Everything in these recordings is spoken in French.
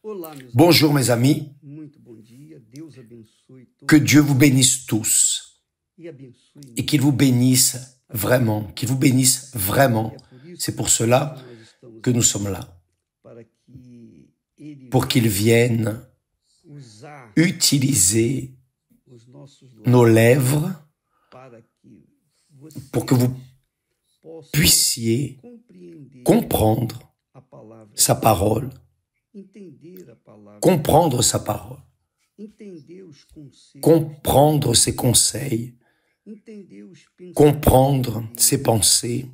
Olá, meus Bonjour mes amis, muito bom dia. Deus abençoe todos que Dieu vous bénisse tous e abençoe et qu'il vous bénisse vraiment, qu'il vous bénisse vraiment. É por isso C'est pour cela que nós estamos que nous sommes là, para que Ele pour qu'il vienne usar utiliser os nossos nos lábios lèvres para que você pour que vous possa puissiez compreender comprendre a palavra, sa parole, entender a palavra, comprendre sa parole, entender os conselhos, comprendre ses conseils, entender os pensamentos. comprendre ses pensées.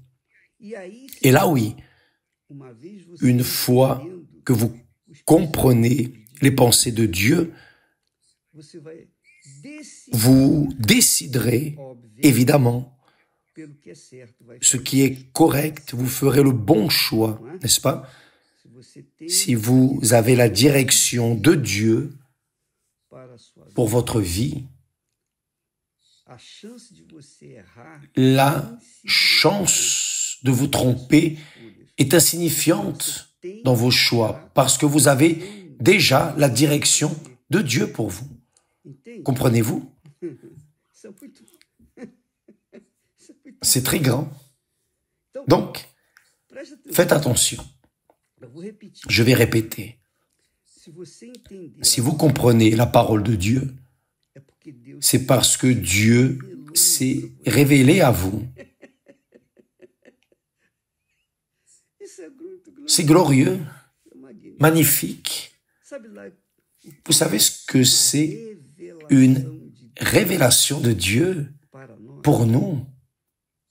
E aí, sim, Et là, oui, uma vez você une fois entendendo que vous os comprenez les pensées de Dieu, você vai decidir, vous déciderez obviamente, évidemment pelo que é certo, vai ce qui est correct, vous ferez le bon choix, n'est-ce pas? se você tem Si vous avez la direction de Dieu para a sua vida, pour votre vie, a chance de você errar la chance de vous tromper est insignifiante dans vos choix parce que vous avez déjà la direction de Dieu pour vous. entende? Comprenez-vous? Isso é muito, isso é muito. C'est très grand. Então, Donc, preste atenção. faites attention. Eu vou repetir. Je vais répéter. Se você entender, Si vous comprenez la parole de Dieu, é porque Deus c'est parce que Dieu s'est révélé à vous. isso é muito glorioso, C'est glorieux, é magnífico. magnifique. Sabe lá, Vous savez ce que c'est revelação une de Deus révélation de Dieu para nós, pour nous,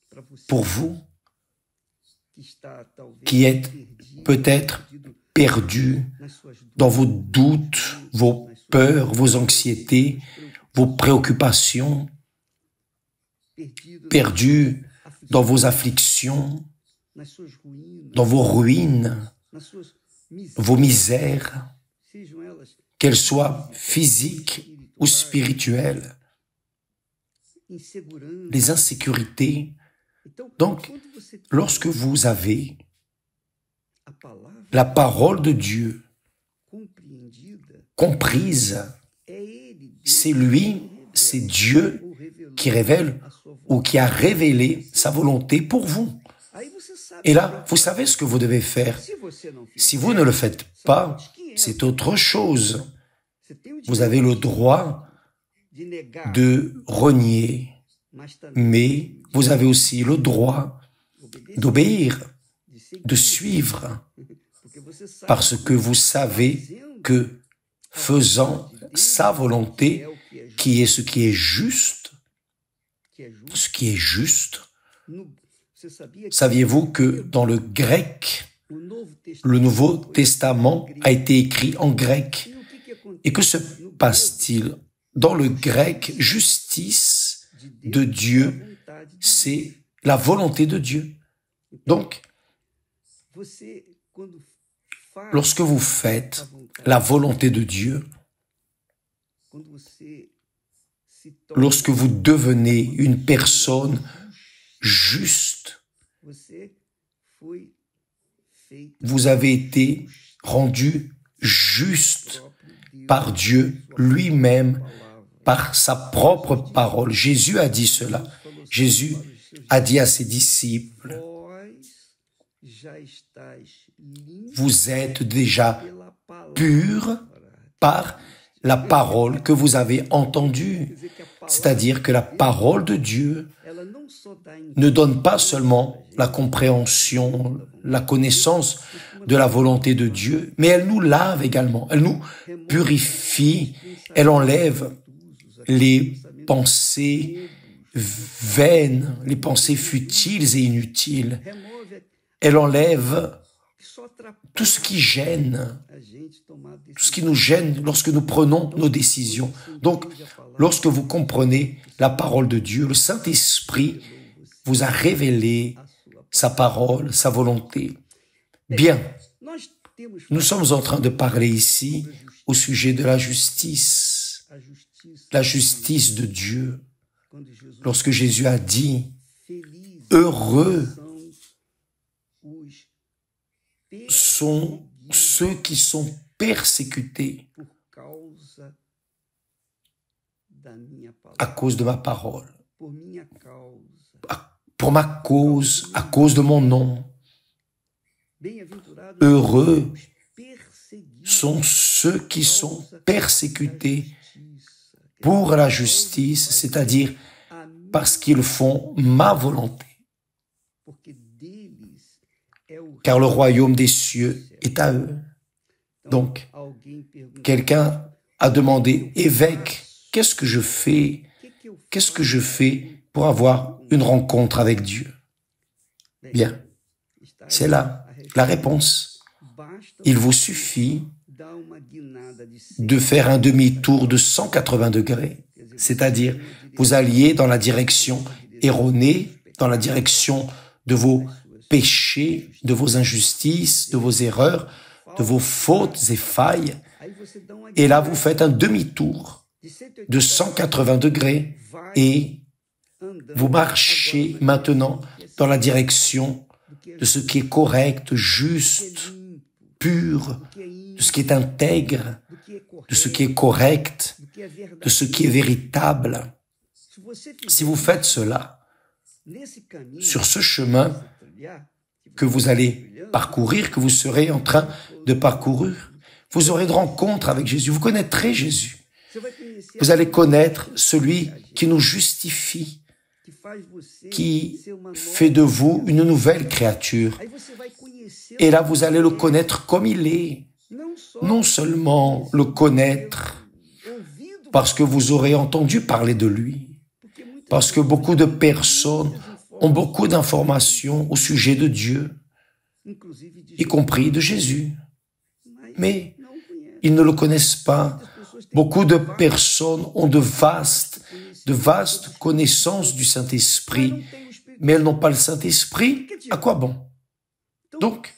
para você pour vous, que está talvez qui êtes perdido, peut-être perdido perdus nas suas dúvidas, dans vos doutes, vos peurs, vos anxiétés, vos préoccupations, perdido perdus dans vos afflictions, nas suas ruínas, dans vos ruines, nas suas vos misères, sejam elas qu'elles soient physiques ou spirituelles, inseguranças. les insécurités. Então, Donc, quando você tem Lorsque vous avez a palavra la parole de Dieu compreendida, comprise, é Ele, c'est lui, c'est Dieu ou revelou qui révèle a sua vontade. ou qui a révélé sa volonté pour vous. Aí você sabe. Et là, vous savez ce que vous devez faire. Se você não fizer, Si vous ne le faites pas, c'est autre chose. você tem o Vous direito avez le droit de negar, de renier, mas também mais vous avez aussi le droit obedecer, d'obéir, de seguir, de suivre, porque você sabe parce que vous savez que faisant sa volonté, é o que é justo, qui est ce qui est juste, que é justo. ce qui est juste, Você sabia que saviez-vous que dans le grec, o Novo Testamento le Nouveau Testament a été écrit en grec? e o que acontece Et que se passe-t-il? Dans le grec, justice de Dieu, c'est la volonté de Dieu. Donc, você quando faz lorsque vous faites la volonté de Dieu, quando você se torna, lorsque vous devenez une personne juste, você foi feito vous avez été rendu juste par Dieu lui-même, par sa propre parole. Jésus a dit cela. Jésus a dit à ses disciples, vós já estáis limpos vous êtes déjà pela palavra. purs par la parole que vous avez entendue. Quer dizer que a palavra C'est-à-dire que la parole de Dieu ela não só dá ne donne pas seulement la compréhension, la connaissance de la volonté de Dieu, mais elle nous lave également, elle nous purifie, elle enlève les pensées vaines, les pensées futiles et inutiles. remove Elle enlève que só atrapalha tout ce qui gêne, a gente tomar tout ce qui nous gêne lorsque nous prenons nos décisions. Donc, lorsque vous comprenez la parole de Dieu, le Saint-Esprit vous a révélé sa parole, sa volonté. Bien, Nós temos nous sommes en train de parler ici au sujet de la justice de Dieu. quando Jesus Lorsque Jésus a dit, feliz heureux são os sont ceux qui sont persécutés por causa da minha à palavra, cause de ma parole, por minha causa. pour ma cause, à cause de mon nom. Bem-aventurados Heureux os perseguidos sont ceux qui sont persécutés justiça, pour la justice, c'est-à-dire a mim, parce qu'ils font ma volonté. porque deles é o Car le royaume des cieux est à eux. Donc, alguém pergunta, quelqu'un a demandé, évêque, qu'est-ce que je fais? que eu Qu'est-ce que je fais pour avoir une rencontre avec Dieu? Bien, está c'est là la réponse. basta Il vous suffit dar uma guinada de de faire un demi-tour de 180 degrés, c'est-à-dire vous alliez dans la direction erronée, dans la direction de vos péchés, de vos injustices, de vos erreurs, de vos fautes et failles, aí você dá uma et là vous faites un demi-tour de 180 de 180 degrés et andando vous marchez maintenant dans la direction de ce qui est correct, juste, pur, do que é ímpio, de ce qui est intègre, do que é de ce correto, qui est correct, do que é verdade. de ce qui est véritable. Se você fizer Si vous faites cela nesse caminho sur ce chemin trilhar, que vous allez parcourir, que vous serez en train de parcourir, vous aurez de rencontres avec Jésus, vous connaîtrez Jésus. você vai conhecer Vous allez connaître celui qui nous justifie, que faz você qui ser uma nova. fait de vous une nouvelle créature. Aí você vai conhecer Et là, vous allez le connaître comme il est. não só Non seulement le connaître ouvido, parce que vous aurez entendu parler de lui, porque muitas parce que beaucoup de personnes ont beaucoup d'informations au sujet de Dieu, inclusive de y compris de Jésus, mais não conhecem. ils ne le connaissent pas. As pessoas têm Beaucoup de personnes ont de vastes connaissances du Saint-Esprit, não têm o Espírito. mais elles n'ont pas le Saint-Esprit. À quoi bon? Donc,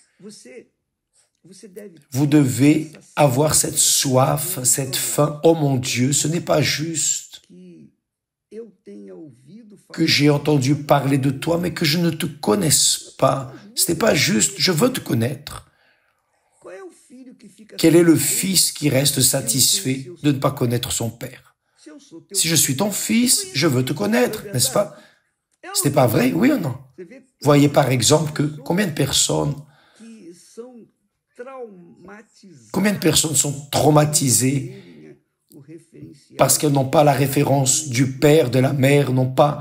Você deve vous devez avoir cette soif, cette faim. Oh mon Dieu, ce n'est pas juste que eu tenha ouvido falar. que j'ai entendu parler de toi, mais que je ne te connaisse pas. Ce n'est pas juste, je veux te connaître. Qual é o filho que fica Quel est le fils qui reste satisfait de ne pas connaître son père? Se eu sou teu Si je suis ton fils, je veux te connaître, n'est-ce pas? É Ce n'est pas vrai, oui ou non? Você vê Voyez par exemple que combien de personnes que são traumatizadas. Combien de personnes sont traumatisées Terem o referencial parce qu'elles n'ont pas la référence du père, de la mère, n'ont pas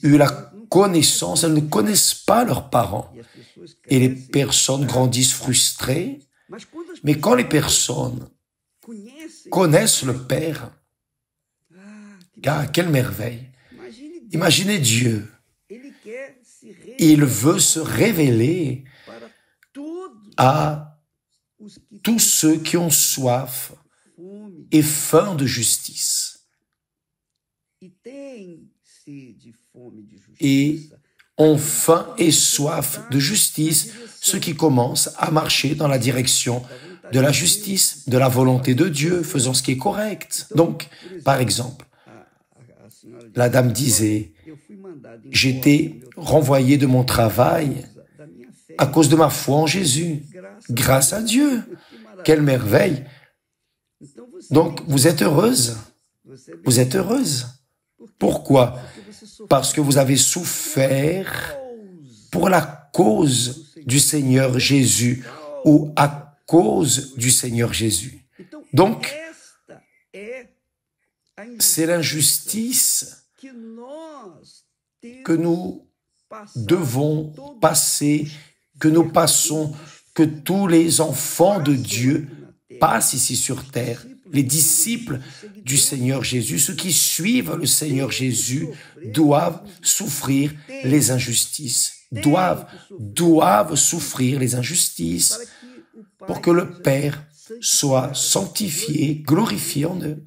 eu la connaissance, elles ne connaissent pas leurs parents. e as pessoas Et les crescem, personnes grandissent frustrées. mas quando as Mais quand les pessoas personnes conhecem, connaissent le Père, que ah, quelle merveille! imagine Deus, Imaginez Dieu. ele quer se Il veut se révéler para todos à os que tous ceux qui ont soif fome et faim de justice. e têm sede, fome de Et justiça. ont faim et soif de justice, ceux qui commencent à marcher dans la direction de la justice, de la volonté de Dieu, faisant ce qui est correct. Donc, par exemple, A senhora diz, la dame disait, eu fui mandado embora j'étais do meu renvoyé de mon travail da minha fé. à cause de ma foi en Jésus. Grâce à Dieu. Que maravilha. Quelle merveille. Então você, Donc, vous êtes heureuse. você Vous êtes heureuse. Pourquoi? porque você sofreu Parce que vous avez souffert pour la cause du Seigneur Jésus ou à cause du Seigneur Jésus. Então, Donc, esta é a c'est l'injustice que nós temos que nous passado devons todo passer, que nous passons, que tous les enfants de Dieu passent ici sur terre. Les disciples du Seigneur Jésus, ceux qui suivent le Seigneur Jésus, doivent souffrir les injustices. Doivent souffrir les injustices para que o Pai pour que le seja Père soit sanctifié, glorifié en eux.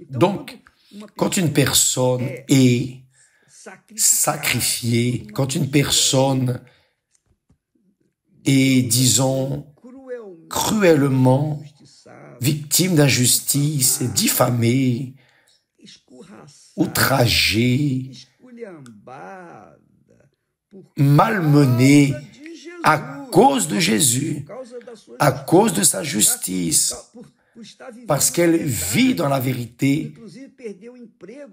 Então, Donc, quand une personne est sacrifiée sacrifiée, quand une personne est, disons, cruellement victime d'injustice, diffamée, outragée, malmenée à cause de Jésus, à cause de sa justice, parce qu'elle vit dans la vérité,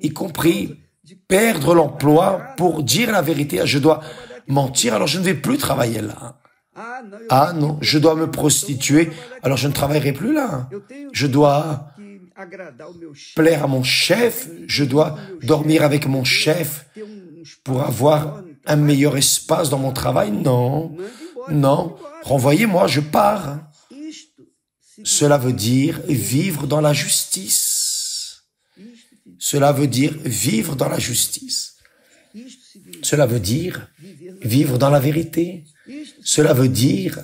y compris perdre l'emploi pour dire la vérité. Je dois mentir, alors je ne vais plus travailler là. Ah non, je dois me prostituer, alors je ne travaillerai plus là. Je dois plaire à mon chef, je dois dormir avec mon chef pour avoir un meilleur espace dans mon travail. Non, non, renvoyez-moi, je pars. Cela veut dire vivre dans la justice. Cela veut dire vivre dans la justice. Cela veut dire vivre dans la vérité. Cela veut dire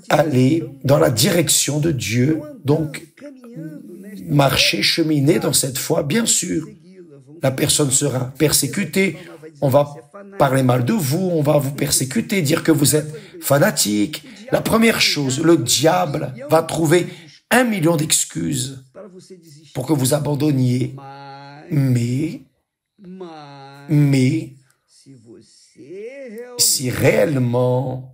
aller dans la direction de Dieu, donc marcher, cheminer dans cette foi. Bien sûr, la personne sera persécutée, on va parler mal de vous, on va vous persécuter, dire que vous êtes fanatique. La première chose, le diable va trouver 1 million d'excuses pour que vous abandonniez. Mais, si réellement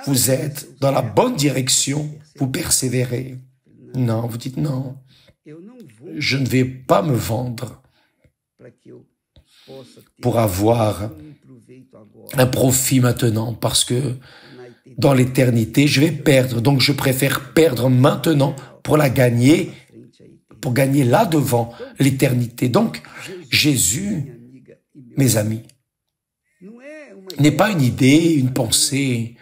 vous êtes dans la bonne direction, vous persévérez. Non, vous dites non, je ne vais pas me vendre pour avoir un profit maintenant, parce que dans l'éternité, je vais perdre. Donc, je préfère perdre maintenant pour la gagner, pour gagner là devant l'éternité. Donc, Jésus, mes amis, n'est pas une idée, une pensée.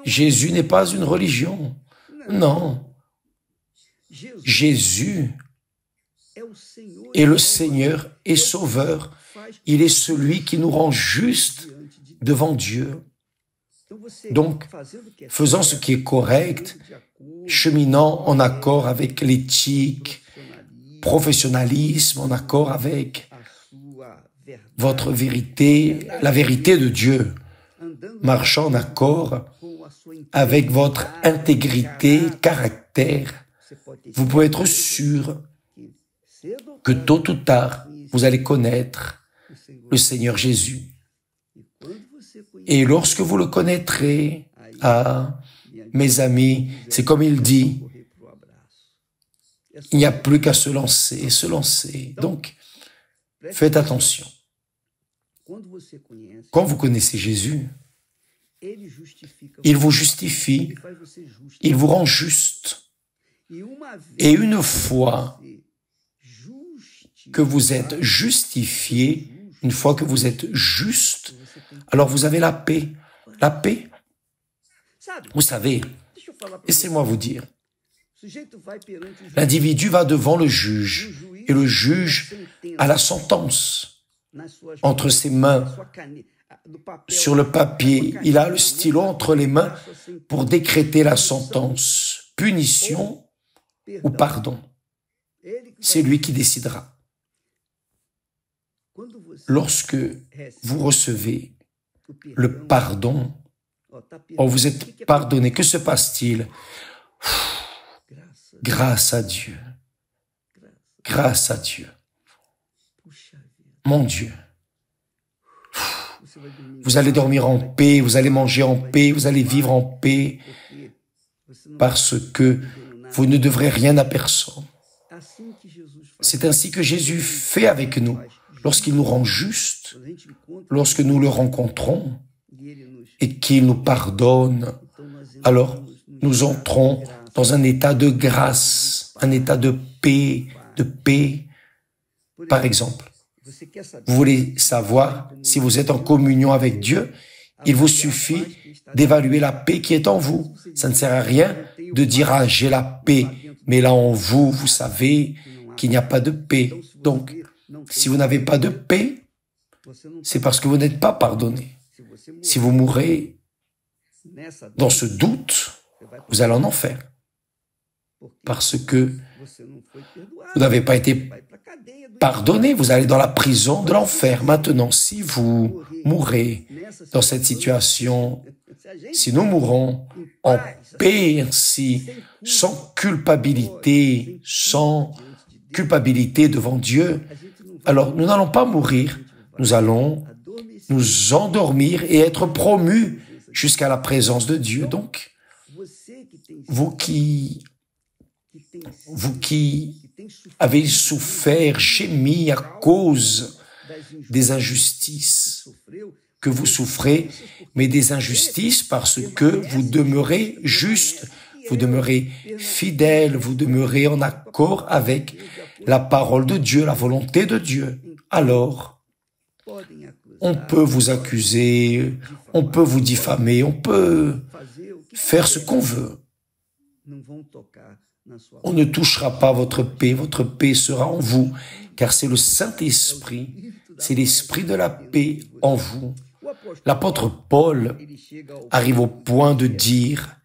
Jésus n'est pas une religion. Non. Jésus est le Seigneur et Sauveur. Il est celui qui nous rend justes devant Dieu. Donc, faisant ce qui est correct, cheminant en accord avec l'éthique, professionnalisme, en accord avec votre vérité, la vérité de Dieu, marchant en accord avec votre intégrité, caractère, vous pouvez être sûr que tôt ou tard, vous allez connaître le Seigneur Jésus. Et lorsque vous le connaîtrez, mes amis, c'est comme il dit, il n'y a plus qu'à se lancer. Donc, faites attention. Quand vous connaissez Jésus, il vous justifie, il vous rend juste. Et une fois que vous êtes justifié, une fois que vous êtes juste, alors vous avez la paix. La paix, vous savez, laissez-moi vous dire, l'individu va devant le juge, et le juge a la sentence entre ses mains. Sur le papier, il a le stylo entre les mains pour décréter la sentence, punition ou pardon. C'est lui qui décidera. Lorsque vous recevez le pardon, vous êtes pardonné, que se passe-t-il? Grâce à Dieu. Grâce à Dieu. Mon Dieu. Vous allez dormir en paix, vous allez manger en paix, vous allez vivre en paix, parce que vous ne devrez rien à personne. C'est ainsi que Jésus fait avec nous. Lorsqu'il nous rend justes, lorsque nous le rencontrons et qu'il nous pardonne, alors nous entrons dans un état de grâce, un état de paix, Par exemple, vous voulez savoir si vous êtes en communion avec Dieu, il vous suffit d'évaluer la paix qui est en vous. Ça ne sert à rien de dire « Ah, j'ai la paix », mais là en vous, vous savez qu'il n'y a pas de paix. Donc, si vous n'avez pas de paix, c'est parce que vous n'êtes pas pardonné. Si vous mourrez dans ce doute, vous allez en enfer. Parce que vous n'avez pas été pardonné, vous allez dans la prison de l'enfer. Maintenant, si vous mourrez dans cette situation, si nous mourons en paix ainsi, sans culpabilité devant Dieu, alors nous n'allons pas mourir, nous allons nous endormir et être promus jusqu'à la présence de Dieu. Donc, vous qui avez souffert, gémi à cause des injustices que vous souffrez, mais des injustices parce que vous demeurez juste, vous demeurez fidèle, vous demeurez en accord avec la parole de Dieu, la volonté de Dieu. Alors, on peut vous accuser, on peut vous diffamer, on peut faire ce qu'on veut. On ne touchera pas votre paix sera en vous, car c'est le Saint-Esprit, c'est l'Esprit de la paix en vous. L'apôtre Paul arrive au point de dire,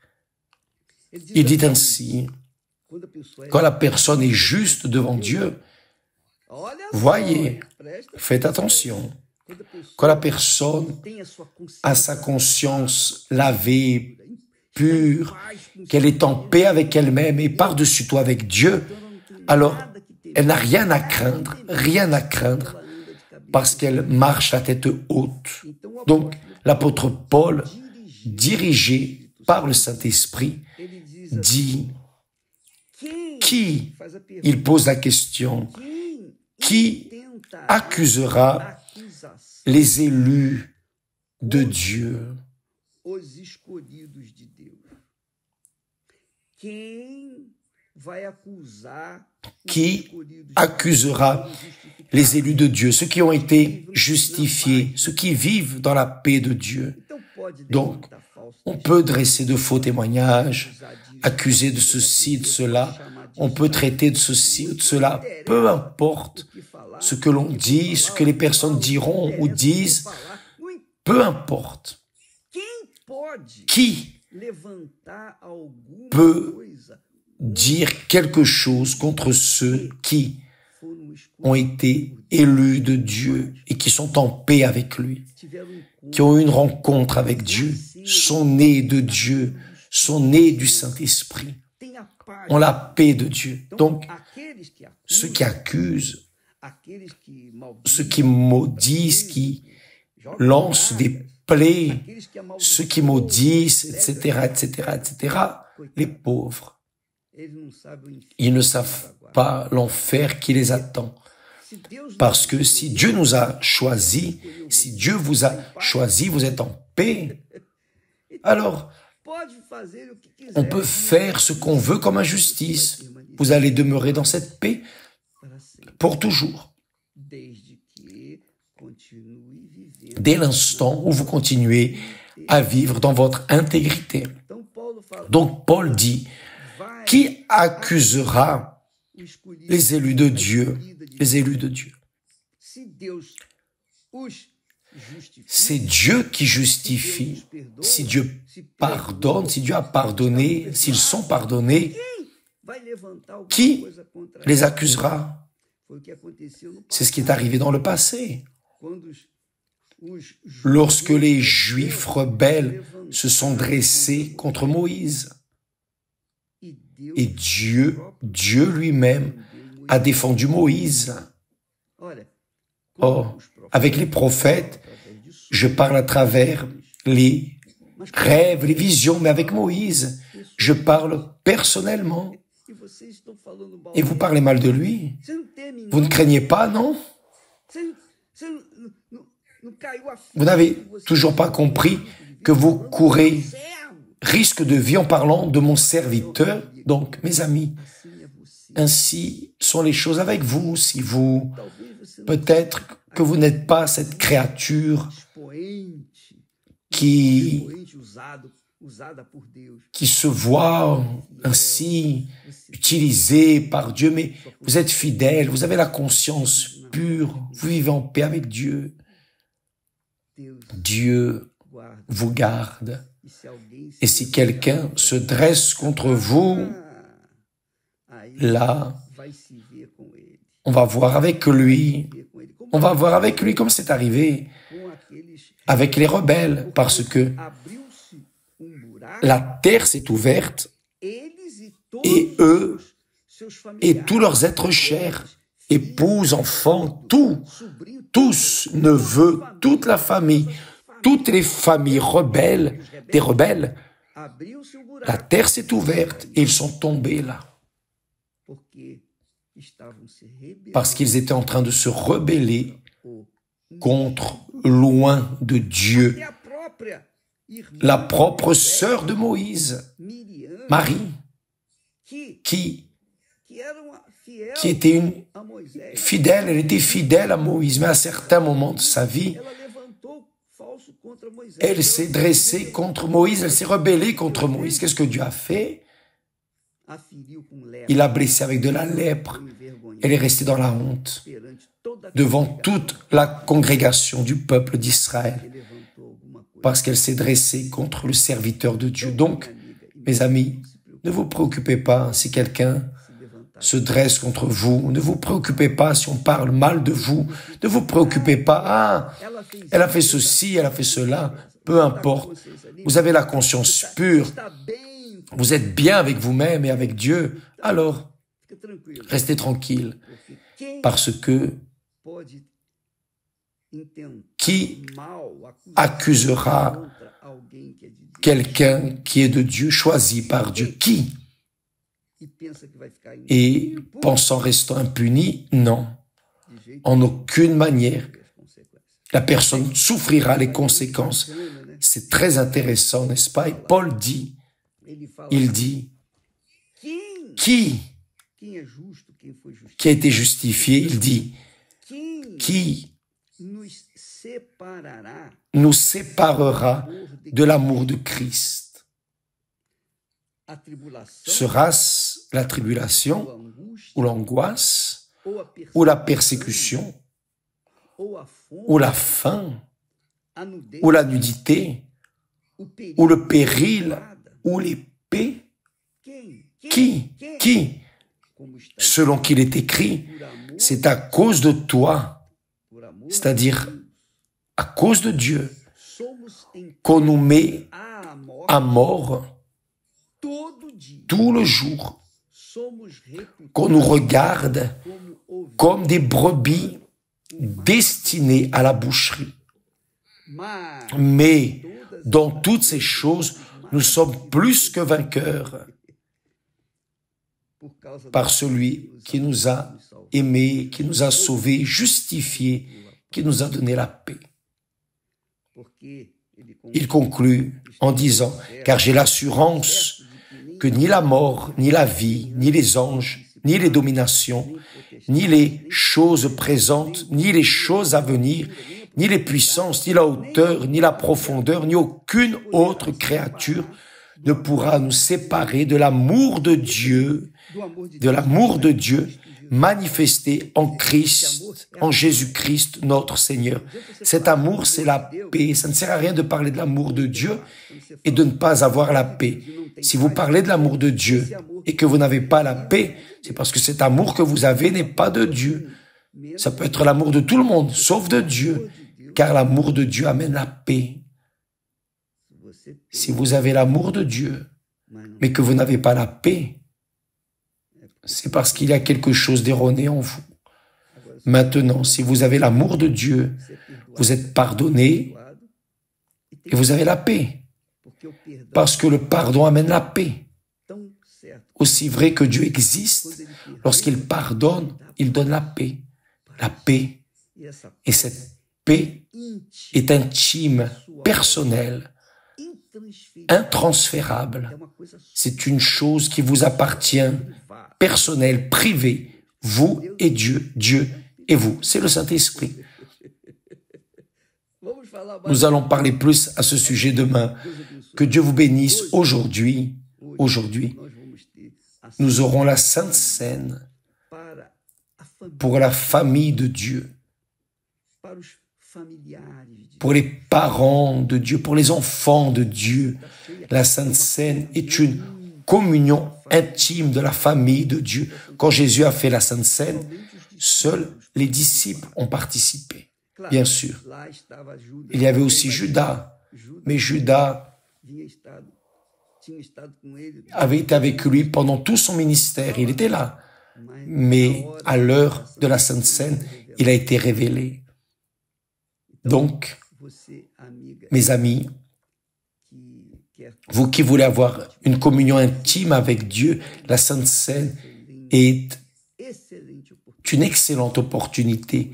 il dit ainsi, quand la personne est juste devant Dieu, voyez, faites attention, quand la personne a sa conscience lavée, pure, qu'elle est en paix avec elle-même et par-dessus tout avec Dieu, alors elle n'a rien à craindre, parce qu'elle marche la tête haute. Donc, l'apôtre Paul, dirigé par le Saint-Esprit, dit, il pose la question, qui accusera les élus de Dieu? Qui accusera les élus de Dieu, ceux qui ont été justifiés, ceux qui vivent dans la paix de Dieu? Donc, on peut dresser de faux témoignages, accuser de ceci, de cela, on peut traiter de ceci ou de cela, peu importe ce que l'on dit, ce que les personnes diront ou disent, peu importe. Qui peut dire quelque chose contre ceux qui ont été élus de Dieu et qui sont en paix avec lui, qui ont eu une rencontre avec Dieu, sont nés de Dieu, sont nés du Saint-Esprit, ont la paix de Dieu. Donc, ceux qui accusent, ceux qui maudissent, qui lancent des plaies, ceux qui maudissent, etc., les pauvres, ils ne savent pas l'enfer qui les attend. Parce que si Dieu nous a choisis, si Dieu vous a choisi, vous êtes en paix, alors on peut faire ce qu'on veut comme injustice. Vous allez demeurer dans cette paix pour toujours. Dès l'instant où vous continuez à vivre dans votre intégrité. Donc Paul dit, qui accusera les élus de Dieu? Les élus de Dieu. C'est Dieu qui justifie. Si Dieu pardonne, si Dieu a pardonné, s'ils sont pardonnés, qui les accusera? C'est ce qui est arrivé dans le passé. Lorsque les Juifs rebelles se sont dressés contre Moïse, et Dieu lui-même a défendu Moïse. Oh, avec les prophètes, je parle à travers les rêves, les visions, mais avec Moïse, je parle personnellement. Et vous parlez mal de lui. Vous ne craignez pas, non? Vous n'avez toujours pas compris que vous courez risque de vie en parlant de mon serviteur. Donc, mes amis, ainsi sont les choses avec vous. Si vous, peut-être que vous n'êtes pas cette créature qui se voit ainsi utilisée par Dieu, mais vous êtes fidèle, vous avez la conscience pure, vous vivez en paix avec Dieu. Dieu vous garde. Et si quelqu'un se dresse contre vous, là, on va voir avec lui. On va voir avec lui comme c'est arrivé avec les rebelles, parce que la terre s'est ouverte et eux et tous leurs êtres chers, épouses, enfants, tout tous, neveux, toute la famille, toutes les familles rebelles, des rebelles, la terre s'est ouverte et ils sont tombés là. Parce qu'ils étaient en train de se rebeller contre, loin de Dieu, la propre sœur de Moïse, Marie, qui était une fidèle, elle était fidèle à Moïse, mais à certains moments de sa vie, elle s'est dressée contre Moïse, elle s'est rebellée contre Moïse. Qu'est-ce que Dieu a fait? Il l'a blessée avec de la lèpre. Elle est restée dans la honte devant toute la congrégation du peuple d'Israël parce qu'elle s'est dressée contre le serviteur de Dieu. Donc, mes amis, ne vous préoccupez pas si quelqu'un se dresse contre vous. Ne vous préoccupez pas si on parle mal de vous. Ne vous préoccupez pas. Ah, elle a fait ceci, elle a fait cela. Peu importe. Vous avez la conscience pure. Vous êtes bien avec vous-même et avec Dieu. Alors, restez tranquille. Parce que qui accusera quelqu'un qui est de Dieu, choisi par Dieu? Qui? Et pensant restant impuni? Non. En aucune manière. La personne souffrira les conséquences. C'est très intéressant, n'est-ce pas? Et Paul dit, il dit, qui a été justifié? Il dit, qui nous séparera de l'amour de Christ? Sera-ce la tribulation, ou l'angoisse, ou la persécution, ou la faim, ou la nudité, ou le péril, ou l'épée? Qui? Selon qu'il est écrit, c'est à cause de toi, c'est-à-dire à cause de Dieu, qu'on nous met à mort tout le jour, qu'on nous regarde comme des brebis destinées à la boucherie. Mais dans toutes ces choses, nous sommes plus que vainqueurs par celui qui nous a aimés, qui nous a sauvés, justifiés, qui nous a donné la paix. Il conclut en disant, car j'ai l'assurance que ni la mort, ni la vie, ni les anges, ni les dominations, ni les choses présentes, ni les choses à venir, ni les puissances, ni la hauteur, ni la profondeur, ni aucune autre créature ne pourra nous séparer de l'amour de Dieu manifesté en Christ, en Jésus-Christ, notre Seigneur. Cet amour, c'est la paix. Ça ne sert à rien de parler de l'amour de Dieu et de ne pas avoir la paix. Si vous parlez de l'amour de Dieu et que vous n'avez pas la paix, c'est parce que cet amour que vous avez n'est pas de Dieu. Ça peut être l'amour de tout le monde, sauf de Dieu, car l'amour de Dieu amène la paix. Si vous avez l'amour de Dieu, mais que vous n'avez pas la paix, c'est parce qu'il y a quelque chose d'erroné en vous. Maintenant, si vous avez l'amour de Dieu, vous êtes pardonné et vous avez la paix. Parce que le pardon amène la paix. Aussi vrai que Dieu existe, lorsqu'il pardonne, il donne la paix. La paix. Et cette paix est intime, personnelle, intransférable. C'est une chose qui vous appartient, personnelle, privée, vous et Dieu, Dieu et vous. C'est le Saint-Esprit. Nous allons parler plus à ce sujet demain. Que Dieu vous bénisse aujourd'hui. Aujourd'hui, nous aurons la Sainte Seine pour la famille de Dieu, pour les parents de Dieu, pour les enfants de Dieu. La Sainte Seine est une communion intime de la famille de Dieu. Quand Jésus a fait la Sainte Seine, seuls les disciples ont participé. Bien sûr. Il y avait aussi Judas, mais Judas avait été avec lui pendant tout son ministère. Il était là. Mais à l'heure de la Sainte Seine, il a été révélé. Donc, Você, amiga, mes amis, que quer vous qui voulez avoir une communion intime avec Dieu, la Sainte Seine est excelente une excellente opportunité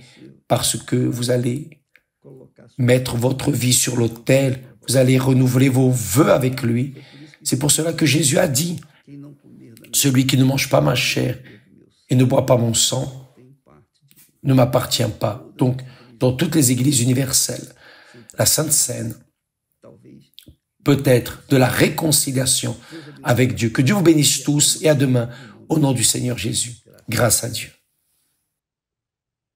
parce que vous allez colocar sua mettre votre vie sur l'autel, vous allez renouveler vos vœux avec lui. C'est pour cela que Jésus a dit, quem não comer da celui qui ne mange pas ma chair et ne boit pas mon sang tem parte de mim. ne m'appartient pas. Donc, dans toutes les églises universelles, la Sainte Seine Talvez peut être de la réconciliation avec Dieu. Que Dieu vous bénisse tous et à demain au nom du Seigneur Jésus. Grâce à Dieu.